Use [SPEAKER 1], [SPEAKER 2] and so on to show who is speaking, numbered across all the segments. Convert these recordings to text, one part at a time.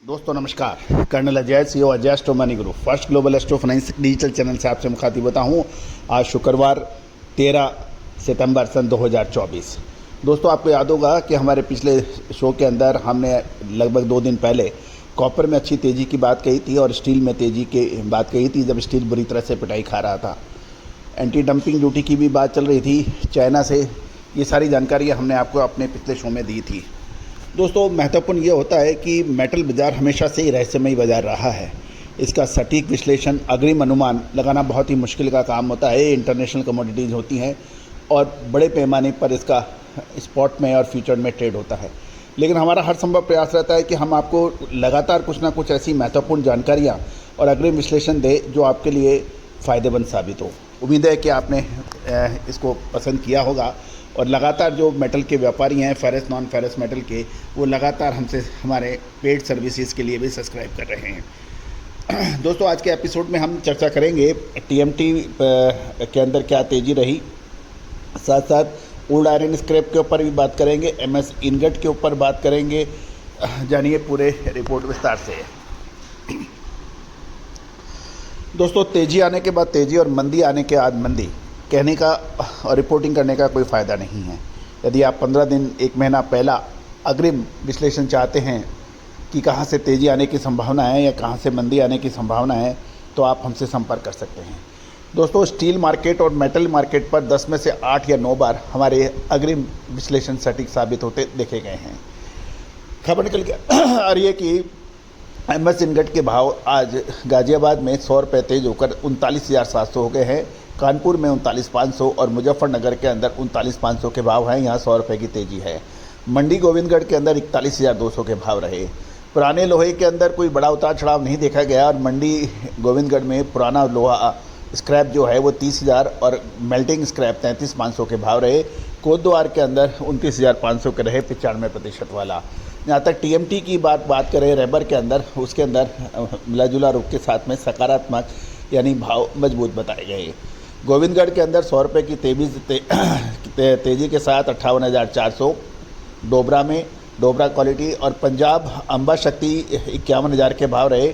[SPEAKER 1] दोस्तों नमस्कार। Colonel Ajay CO Ajay astro money group first global astro finance digital channel से आपसे मुखातिब होता हूँ। आज शुक्रवार 13 सितंबर सन 2024। दोस्तों आपको याद होगा कि हमारे पिछले शो के अंदर हमने लगभग 2 दिन पहले कॉपर में अच्छी तेज़ी की बात कही थी और स्टील में तेज़ी की बात कही थी जब स्टील बुरी तरह से पिटाई खा रहा था। एंटी डंपिंग ड्यूटी की भी बात चल रही थी चाइना से। ये सारी जानकारियाँ हमने आपको अपने पिछले शो में दी थी। दोस्तों महत्वपूर्ण ये होता है कि मेटल बाज़ार हमेशा से ही रहस्यमयी बाज़ार रहा है। इसका सटीक विश्लेषण, अग्रिम अनुमान लगाना बहुत ही मुश्किल का काम होता है। इंटरनेशनल कमोडिटीज़ होती हैं और बड़े पैमाने पर इसका स्पॉट में और फ्यूचर में ट्रेड होता है। लेकिन हमारा हर संभव प्रयास रहता है कि हम आपको लगातार कुछ ना कुछ ऐसी महत्वपूर्ण जानकारियाँ और अग्रिम विश्लेषण दें जो आपके लिए फ़ायदेमंद साबित हो। उम्मीद है कि आपने इसको पसंद किया होगा और लगातार जो मेटल के व्यापारी हैं, फेरस नॉन फेरस मेटल के, वो लगातार हमसे हमारे पेड सर्विसेज के लिए भी सब्सक्राइब कर रहे हैं। दोस्तों आज के एपिसोड में हम चर्चा करेंगे टीएमटी के अंदर क्या तेज़ी रही, साथ साथ ओल्ड आयरन स्क्रैप के ऊपर भी बात करेंगे, एमएस इनगट के ऊपर बात करेंगे। जानिए पूरे रिपोर्ट विस्तार से। दोस्तों तेज़ी आने के बाद तेज़ी और मंदी आने के बाद मंदी कहने का और रिपोर्टिंग करने का कोई फ़ायदा नहीं है। यदि आप 15 दिन 1 महीना पहला अग्रिम विश्लेषण चाहते हैं कि कहाँ से तेज़ी आने की संभावना है या कहाँ से मंदी आने की संभावना है तो आप हमसे संपर्क कर सकते हैं। दोस्तों स्टील मार्केट और मेटल मार्केट पर 10 में से 8 या 9 बार हमारे अग्रिम विश्लेषण सटीक साबित होते देखे गए हैं। खबर निकल गया आ रही है कि एमएस इनगट के भाव आज गाज़ियाबाद में 100 रुपये तेज़ होकर 39,700 हो गए हैं। कानपुर में 39,500 और मुजफ्फरनगर के अंदर 39,500 के भाव हैं। यहाँ 100 रुपये की तेज़ी है। मंडी गोविंदगढ़ के अंदर 41,200 के भाव रहे। पुराने लोहे के अंदर कोई बड़ा उतार चढ़ाव नहीं देखा गया और मंडी गोविंदगढ़ में पुराना लोहा स्क्रैप जो है वो 30,000 और मेल्टिंग स्क्रैप 33,500 के भाव रहे। कोतवार के अंदर 29,500 के रहे, 95% वाला। जहाँ तक टीएमटी की बात करें रेबर के अंदर, उसके अंदर मिला जुला रुख के साथ में सकारात्मक यानी भाव मजबूत बताए गए। गोविंदगढ़ के अंदर 100 रुपये की तेज़ी के साथ 58,400, डोबरा में डोबरा क्वालिटी और पंजाब अंबा शक्ति 51,000 के भाव रहे।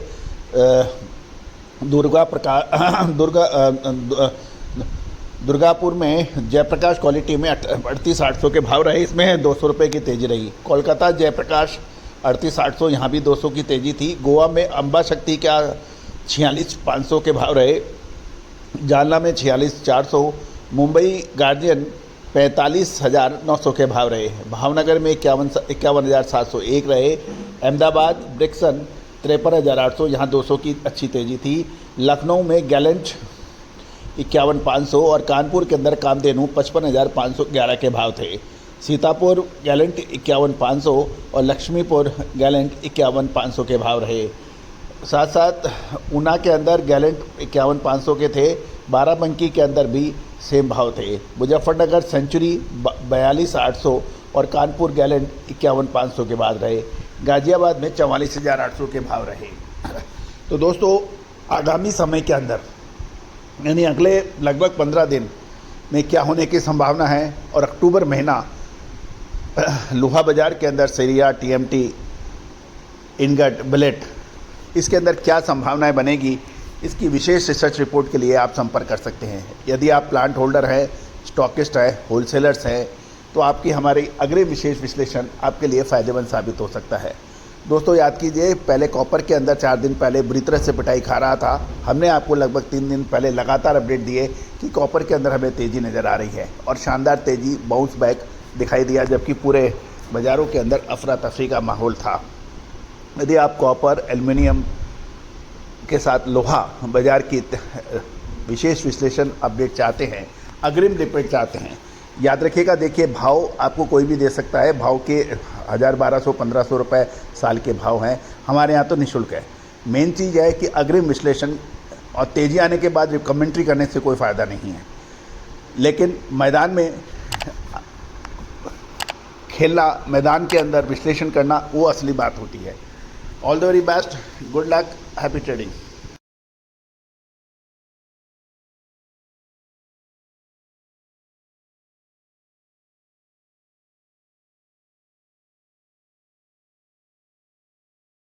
[SPEAKER 1] दुर्गापुर में जयप्रकाश क्वालिटी में 38,800 के भाव रहे। इसमें 200 रुपये की तेज़ी रही। कोलकाता जयप्रकाश 38,800, यहाँ भी 200 की तेज़ी थी। गोवा में अंबा शक्ति का 46,500 के भाव रहे। जालना में 46,400, मुंबई गार्जियन 45,900 के भाव रहे। भावनगर में 51,701 रहे। अहमदाबाद ब्रिक्सन 53,800, यहाँ 200 की अच्छी तेज़ी थी। लखनऊ में गैलेंट 51,500 और कानपुर के अंदर कामधेनु 55,511 के भाव थे। सीतापुर गैलेंट 51,500 और लक्ष्मीपुर गैलेंट 51,500 के भाव रहे। साथ साथ ऊना के अंदर गैलेंट 51,500 के थे। बाराबंकी के अंदर भी सेम भाव थे। मुजफ्फरनगर सेंचुरी 42,800 और कानपुर गैलेंट 51,500 के बाद रहे। गाज़ियाबाद में 44,800 के भाव रहे। तो दोस्तों आगामी समय के अंदर यानी अगले लगभग 15 दिन में क्या होने की संभावना है और अक्टूबर महीना लोहा बाज़ार के अंदर सरिया, टीएमटी, इनगट, बिलेट, इसके अंदर क्या संभावनाएं बनेगी, इसकी विशेष रिसर्च रिपोर्ट के लिए आप संपर्क कर सकते हैं। यदि आप प्लांट होल्डर हैं, स्टॉकिस्ट हैं, होलसेलर्स हैं तो आपकी हमारी अग्रिम विशेष विश्लेषण आपके लिए फ़ायदेमंद साबित हो सकता है। दोस्तों याद कीजिए पहले कॉपर के अंदर 4 दिन पहले बुरी तरह से पिटाई खा रहा था। हमने आपको लगभग 3 दिन पहले लगातार अपडेट दिए कि कॉपर के अंदर हमें तेज़ी नज़र आ रही है और शानदार तेज़ी बाउंस बैक दिखाई दिया, जबकि पूरे बाज़ारों के अंदर अफरा तफरी का माहौल था। यदि आप कॉपर, एल्युमिनियम के साथ लोहा बाज़ार की विशेष विश्लेषण अपडेट चाहते हैं, अग्रिम रिपोर्ट चाहते हैं, याद रखिएगा। देखिए भाव आपको कोई भी दे सकता है। भाव के 1,000, 1,200, 1,500 रुपये साल के भाव हैं। हमारे यहाँ तो निःशुल्क है। मेन चीज़ है कि अग्रिम विश्लेषण और तेज़ी आने के बाद कमेंट्री करने से कोई फ़ायदा नहीं है, लेकिन मैदान में खेलना, मैदान के अंदर विश्लेषण करना वो असली बात होती है। All the very best, good luck, happy trading.